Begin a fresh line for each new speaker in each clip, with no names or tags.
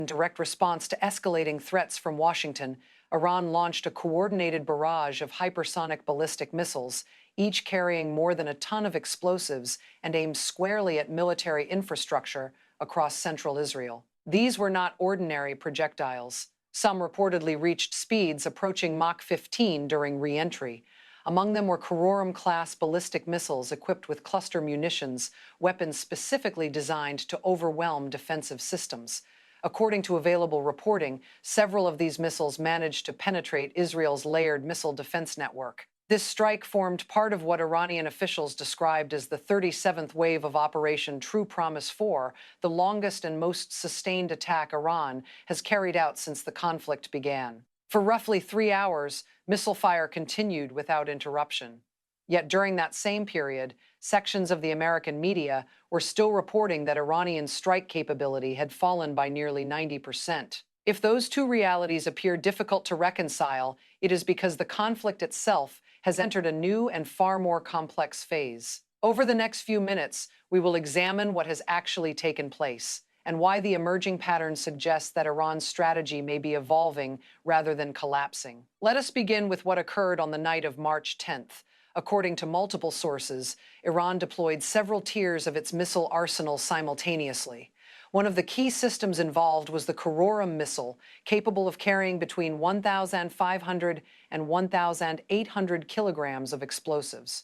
In direct response to escalating threats from Washington, Iran launched a coordinated barrage of hypersonic ballistic missiles, each carrying more than a ton of explosives and aimed squarely at military infrastructure across central Israel. These were not ordinary projectiles. Some reportedly reached speeds approaching Mach 15 during re-entry. Among them were Kororum-class ballistic missiles equipped with cluster munitions, weapons specifically designed to overwhelm defensive systems. According to available reporting, several of these missiles managed to penetrate Israel's layered missile defense network. This strike formed part of what Iranian officials described as the 37th wave of Operation True Promise 4, the longest and most sustained attack Iran has carried out since the conflict began. For roughly 3 hours, missile fire continued without interruption. Yet during that same period, sections of the American media were still reporting that Iranian strike capability had fallen by nearly 90%. If those two realities appear difficult to reconcile, it is because the conflict itself has entered a new and far more complex phase. Over the next few minutes, we will examine what has actually taken place and why the emerging pattern suggests that Iran's strategy may be evolving rather than collapsing. Let us begin with what occurred on the night of March 10th. According to multiple sources, Iran deployed several tiers of its missile arsenal simultaneously. One of the key systems involved was the Kororum missile, capable of carrying between 1,500 and 1,800 kilograms of explosives.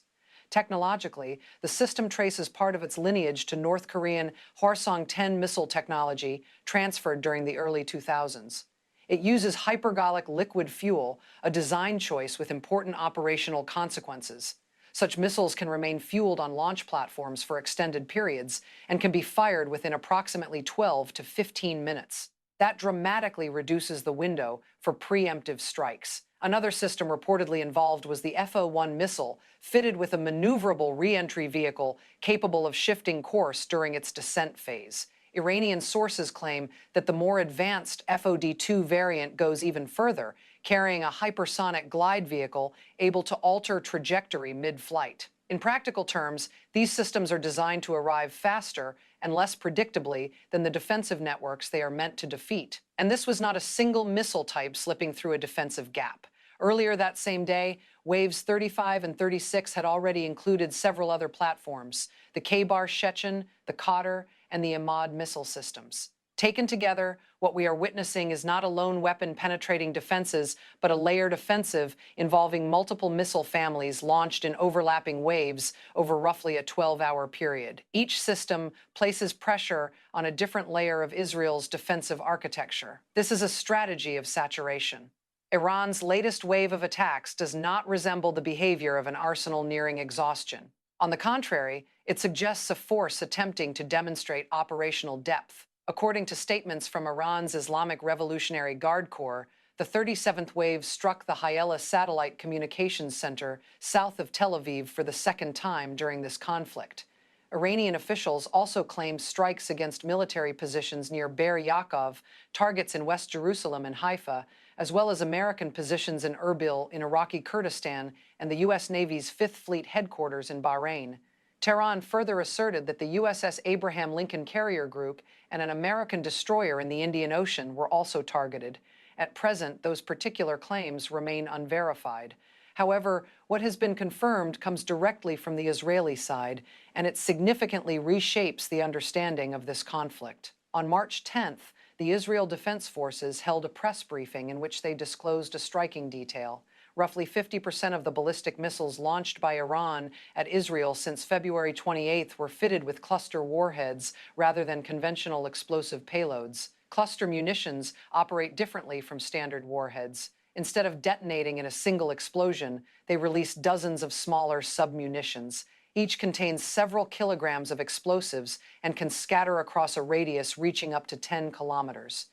Technologically, the system traces part of its lineage to North Korean Hwasong-10 missile technology transferred during the early 2000s. It uses hypergolic liquid fuel, a design choice with important operational consequences. Such missiles can remain fueled on launch platforms for extended periods and can be fired within approximately 12 to 15 minutes. That dramatically reduces the window for preemptive strikes. Another system reportedly involved was the FO-1 missile, fitted with a maneuverable re-entry vehicle capable of shifting course during its descent phase. Iranian sources claim that the more advanced FOD-2 variant goes even further, carrying a hypersonic glide vehicle able to alter trajectory mid-flight. In practical terms, these systems are designed to arrive faster and less predictably than the defensive networks they are meant to defeat. And this was not a single missile type slipping through a defensive gap. Earlier that same day, Waves 35 and 36 had already included several other platforms: the K-Bar Shechen, the Qadr, and the Ahmad missile systems. Taken together, what we are witnessing is not a lone weapon penetrating defenses, but a layered offensive involving multiple missile families launched in overlapping waves over roughly a 12-hour period. Each system places pressure on a different layer of Israel's defensive architecture. This is a strategy of saturation. Iran's latest wave of attacks does not resemble the behavior of an arsenal nearing exhaustion. On the contrary, it suggests a force attempting to demonstrate operational depth. According to statements from Iran's Islamic Revolutionary Guard Corps, the 37th wave struck the Hayela Satellite Communications Center south of Tel Aviv for the second time during this conflict. Iranian officials also claimed strikes against military positions near Be'er Yaakov, targets in West Jerusalem and Haifa, as well as American positions in Erbil in Iraqi Kurdistan and the U.S. Navy's Fifth Fleet headquarters in Bahrain. Tehran further asserted that the USS Abraham Lincoln Carrier Group and an American destroyer in the Indian Ocean were also targeted. At present, those particular claims remain unverified. However, what has been confirmed comes directly from the Israeli side, and it significantly reshapes the understanding of this conflict. On March 10th, the Israel Defense Forces held a press briefing in which they disclosed a striking detail. Roughly 50% of the ballistic missiles launched by Iran at Israel since February 28th were fitted with cluster warheads rather than conventional explosive payloads. Cluster munitions operate differently from standard warheads. Instead of detonating in a single explosion, they release dozens of smaller submunitions. Each contains several kilograms of explosives and can scatter across a radius reaching up to 10 kilometers.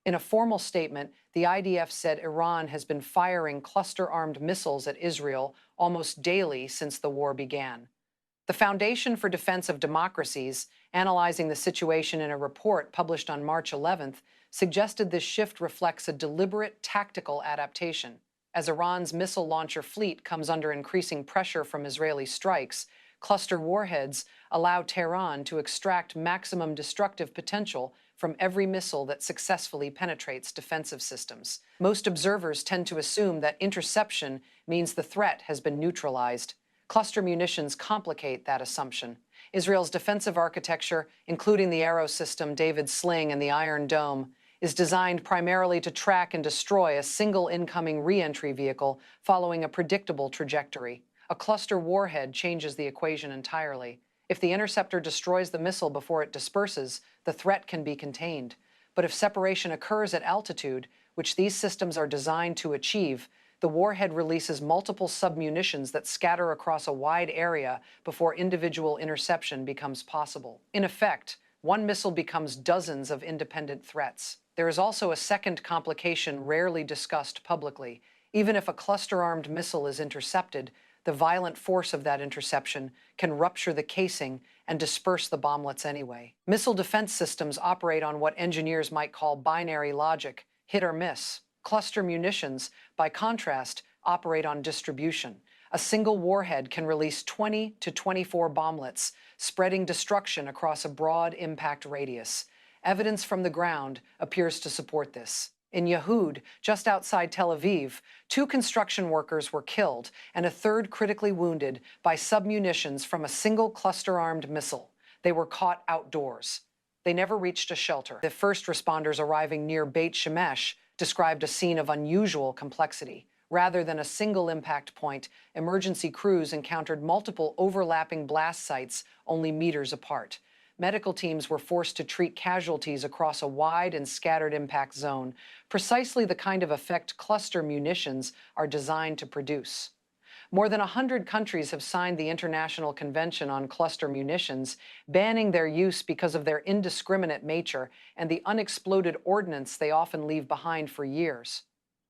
In a formal statement, the IDF said Iran has been firing cluster-armed missiles at Israel almost daily since the war began. The Foundation for Defense of Democracies, analyzing the situation in a report published on March 11th, suggested this shift reflects a deliberate tactical adaptation. As Iran's missile launcher fleet comes under increasing pressure from Israeli strikes, cluster warheads allow Tehran to extract maximum destructive potential from every missile that successfully penetrates defensive systems. Most observers tend to assume that interception means the threat has been neutralized. Cluster munitions complicate that assumption. Israel's defensive architecture, including the Arrow system, David's Sling, and the Iron Dome, is designed primarily to track and destroy a single incoming re-entry vehicle following a predictable trajectory. A cluster warhead changes the equation entirely. If the interceptor destroys the missile before it disperses, the threat can be contained. But if separation occurs at altitude, which these systems are designed to achieve, the warhead releases multiple submunitions that scatter across a wide area before individual interception becomes possible. In effect, one missile becomes dozens of independent threats. There is also a second complication rarely discussed publicly. Even if a cluster-armed missile is intercepted, the violent force of that interception can rupture the casing and disperse the bomblets anyway. Missile defense systems operate on what engineers might call binary logic, hit or miss. Cluster munitions, by contrast, operate on distribution. A single warhead can release 20 to 24 bomblets, spreading destruction across a broad impact radius. Evidence from the ground appears to support this. In Yehud, just outside Tel Aviv, 2 construction workers were killed and a third critically wounded by submunitions from a single cluster-armed missile. They were caught outdoors. They never reached a shelter. The first responders arriving near Beit Shemesh described a scene of unusual complexity. Rather than a single impact point, emergency crews encountered multiple overlapping blast sites only meters apart. Medical teams were forced to treat casualties across a wide and scattered impact zone, precisely the kind of effect cluster munitions are designed to produce. More than 100 countries have signed the International Convention on Cluster Munitions, banning their use because of their indiscriminate nature and the unexploded ordnance they often leave behind for years.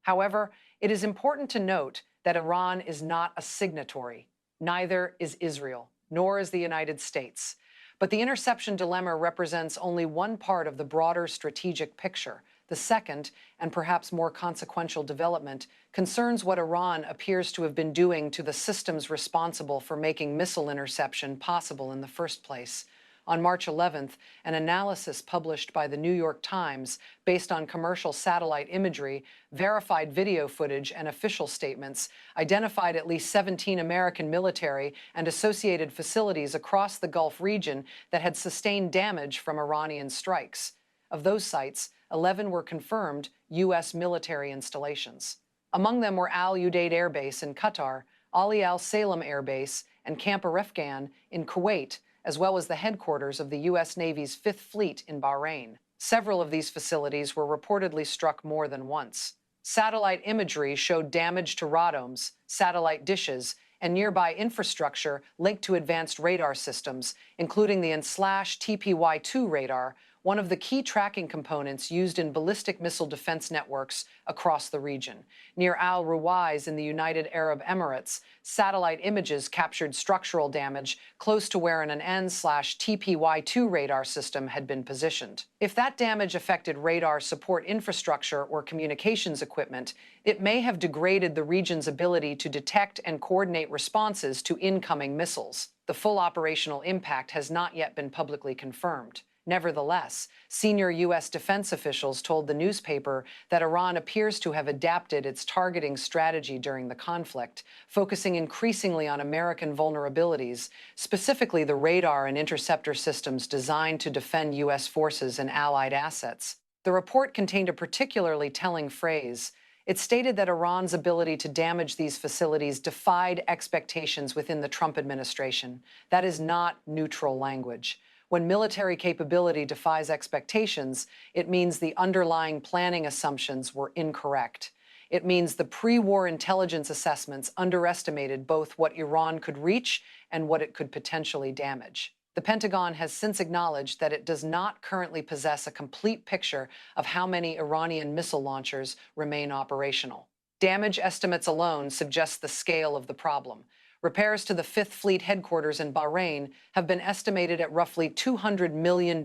However, it is important to note that Iran is not a signatory. Neither is Israel, nor is the United States. But the interception dilemma represents only one part of the broader strategic picture. The second, and perhaps more consequential development, concerns what Iran appears to have been doing to the systems responsible for making missile interception possible in the first place. On March 11th, an analysis published by the New York Times, based on commercial satellite imagery, verified video footage, and official statements, identified at least 17 American military and associated facilities across the Gulf region that had sustained damage from Iranian strikes. Of those sites, 11 were confirmed U.S. military installations. Among them were Al Udeid Air Base in Qatar, Ali Al Salem Air Base, and Camp Arefgan in Kuwait, as well as the headquarters of the U.S. Navy's Fifth Fleet in Bahrain. Several of these facilities were reportedly struck more than once. Satellite imagery showed damage to radomes, satellite dishes, and nearby infrastructure linked to advanced radar systems, including the TPY-2 radar, one of the key tracking components used in ballistic missile defense networks across the region. Near Al Ruwais in the United Arab Emirates, satellite images captured structural damage close to where an TPY-2 radar system had been positioned. If that damage affected radar support infrastructure or communications equipment, it may have degraded the region's ability to detect and coordinate responses to incoming missiles. The full operational impact has not yet been publicly confirmed. Nevertheless, senior U.S. defense officials told the newspaper that Iran appears to have adapted its targeting strategy during the conflict, focusing increasingly on American vulnerabilities, specifically the radar and interceptor systems designed to defend U.S. forces and allied assets. The report contained a particularly telling phrase. It stated that Iran's ability to damage these facilities defied expectations within the Trump administration. That is not neutral language. When military capability defies expectations, it means the underlying planning assumptions were incorrect. It means the pre-war intelligence assessments underestimated both what Iran could reach and what it could potentially damage. The Pentagon has since acknowledged that it does not currently possess a complete picture of how many Iranian missile launchers remain operational. Damage estimates alone suggest the scale of the problem. Repairs to the Fifth Fleet headquarters in Bahrain have been estimated at roughly $200 million.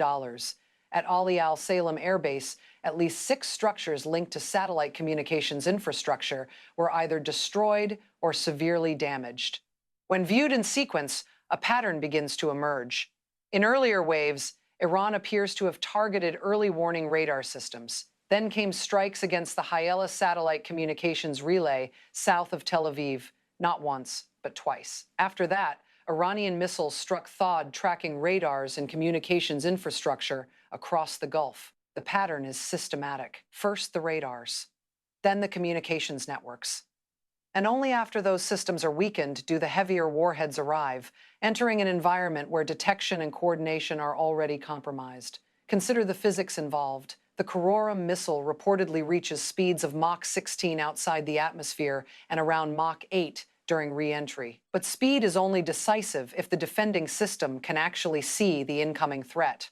At Ali Al Salem Air Base, at least 6 structures linked to satellite communications infrastructure were either destroyed or severely damaged. When viewed in sequence, a pattern begins to emerge. In earlier waves, Iran appears to have targeted early warning radar systems. Then came strikes against the Hyela satellite communications relay south of Tel Aviv, not once, but twice. After that, Iranian missiles struck THAAD tracking radars and communications infrastructure across the Gulf. The pattern is systematic. First the radars, then the communications networks. And only after those systems are weakened do the heavier warheads arrive, entering an environment where detection and coordination are already compromised. Consider the physics involved. The Karora missile reportedly reaches speeds of Mach 16 outside the atmosphere and around Mach 8 during re-entry. But speed is only decisive if the defending system can actually see the incoming threat.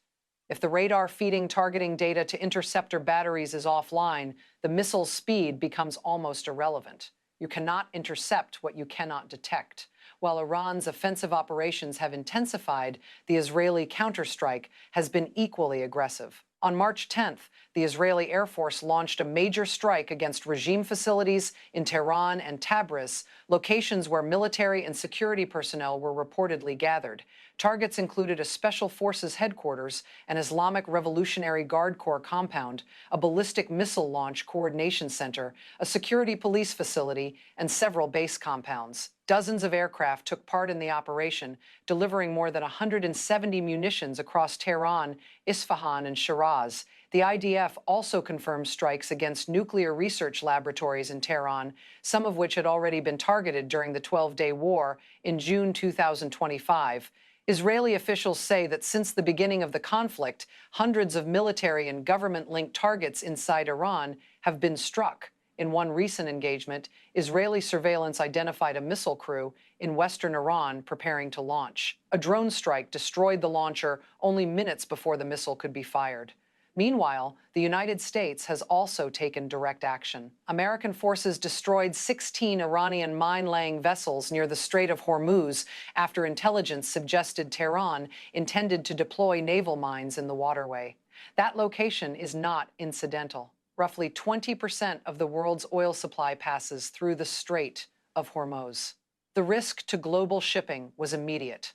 If the radar feeding targeting data to interceptor batteries is offline, the missile's speed becomes almost irrelevant. You cannot intercept what you cannot detect. While Iran's offensive operations have intensified, the Israeli counterstrike has been equally aggressive. On March 10th, the Israeli Air Force launched a major strike against regime facilities in Tehran and Tabriz, locations where military and security personnel were reportedly gathered. Targets included a Special Forces headquarters, an Islamic Revolutionary Guard Corps compound, a ballistic missile launch coordination center, a security police facility, and several base compounds. Dozens of aircraft took part in the operation, delivering more than 170 munitions across Tehran, Isfahan, and Shiraz. The IDF also confirmed strikes against nuclear research laboratories in Tehran, some of which had already been targeted during the 12-day war in June 2025. Israeli officials say that since the beginning of the conflict, hundreds of military and government-linked targets inside Iran have been struck. In one recent engagement, Israeli surveillance identified a missile crew in western Iran preparing to launch. A drone strike destroyed the launcher only minutes before the missile could be fired. Meanwhile, the United States has also taken direct action. American forces destroyed 16 Iranian mine-laying vessels near the Strait of Hormuz after intelligence suggested Tehran intended to deploy naval mines in the waterway. That location is not incidental. Roughly 20% of the world's oil supply passes through the Strait of Hormuz. The risk to global shipping was immediate.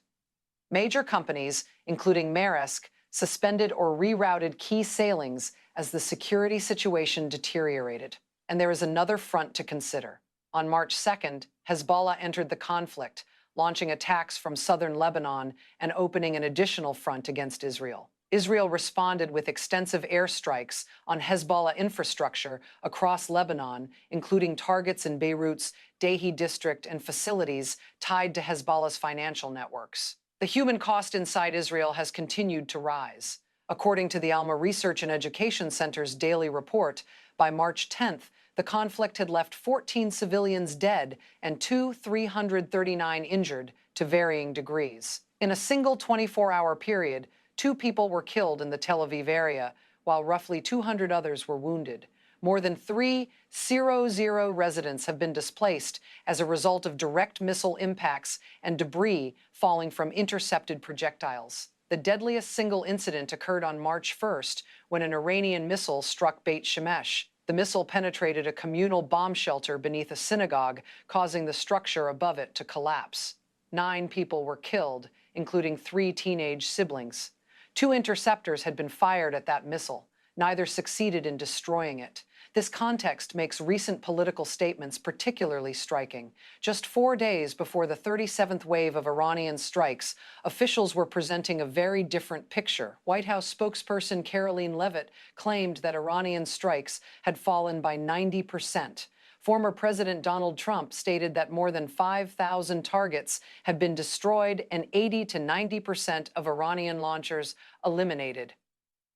Major companies, including Maersk, suspended or rerouted key sailings as the security situation deteriorated. And there is another front to consider. On March 2nd, Hezbollah entered the conflict, launching attacks from southern Lebanon and opening an additional front against Israel. Israel responded with extensive airstrikes on Hezbollah infrastructure across Lebanon, including targets in Beirut's Dehi district and facilities tied to Hezbollah's financial networks. The human cost inside Israel has continued to rise. According to the Alma Research and Education Center's daily report, by March 10th, the conflict had left 14 civilians dead and 339 injured to varying degrees. In a single 24-hour period, 2 people were killed in the Tel Aviv area, while roughly 200 others were wounded. More than 300 residents have been displaced as a result of direct missile impacts and debris falling from intercepted projectiles. The deadliest single incident occurred on March 1st when an Iranian missile struck Beit Shemesh. The missile penetrated a communal bomb shelter beneath a synagogue, causing the structure above it to collapse. 9 people were killed, including 3 teenage siblings. 2 interceptors had been fired at that missile. Neither succeeded in destroying it. This context makes recent political statements particularly striking. Just 4 days before the 37th wave of Iranian strikes, officials were presenting a very different picture. White House spokesperson Caroline Leavitt claimed that Iranian strikes had fallen by 90%. Former President Donald Trump stated that more than 5,000 targets had been destroyed and 80 to 90% of Iranian launchers eliminated.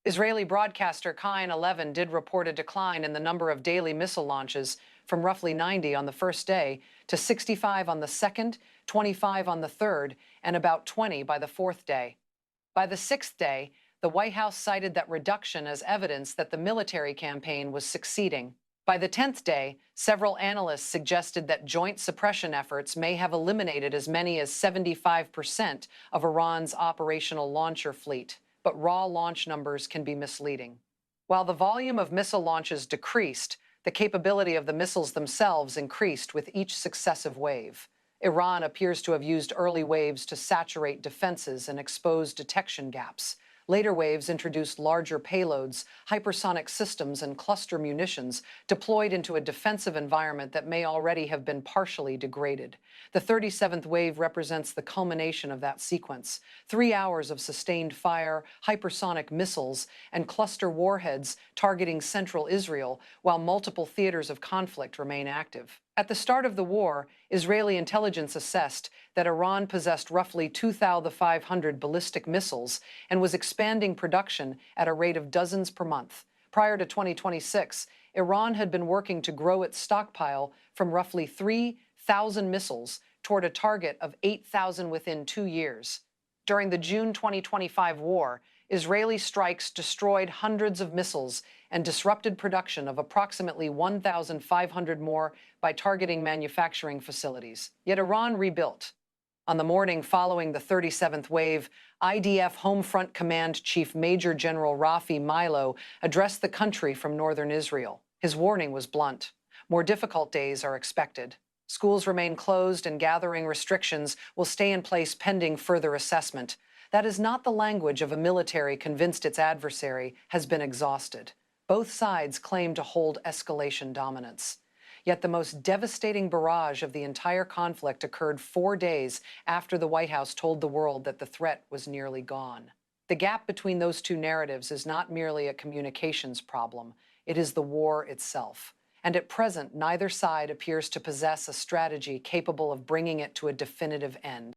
Israeli broadcaster Kain 11 did report a decline in the number of daily missile launches from roughly 90 on the first day to 65 on the second, 25 on the third, and about 20 by the fourth day. By the 6th day, the White House cited that reduction as evidence that the military campaign was succeeding. By the 10th day, several analysts suggested that joint suppression efforts may have eliminated as many as 75% of Iran's operational launcher fleet. But raw launch numbers can be misleading. While the volume of missile launches decreased, the capability of the missiles themselves increased with each successive wave. Iran appears to have used early waves to saturate defenses and expose detection gaps. Later waves introduced larger payloads, hypersonic systems, and cluster munitions deployed into a defensive environment that may already have been partially degraded. The 37th wave represents the culmination of that sequence. 3 hours of sustained fire, hypersonic missiles, and cluster warheads targeting central Israel, while multiple theaters of conflict remain active. At the start of the war, Israeli intelligence assessed that Iran possessed roughly 2,500 ballistic missiles and was expanding production at a rate of dozens per month. Prior to 2026, Iran had been working to grow its stockpile from roughly 3,000 missiles toward a target of 8,000 within 2 years. During the June 2025 war, Israeli strikes destroyed hundreds of missiles and disrupted production of approximately 1,500 more by targeting manufacturing facilities. Yet Iran rebuilt. On the morning following the 37th wave, IDF Home Front Command Chief Major General Rafi Milo addressed the country from northern Israel. His warning was blunt. More difficult days are expected. Schools remain closed and gathering restrictions will stay in place pending further assessment. That is not the language of a military convinced its adversary has been exhausted. Both sides claim to hold escalation dominance. Yet the most devastating barrage of the entire conflict occurred 4 days after the White House told the world that the threat was nearly gone. The gap between those two narratives is not merely a communications problem, it is the war itself. And at present, neither side appears to possess a strategy capable of bringing it to a definitive end.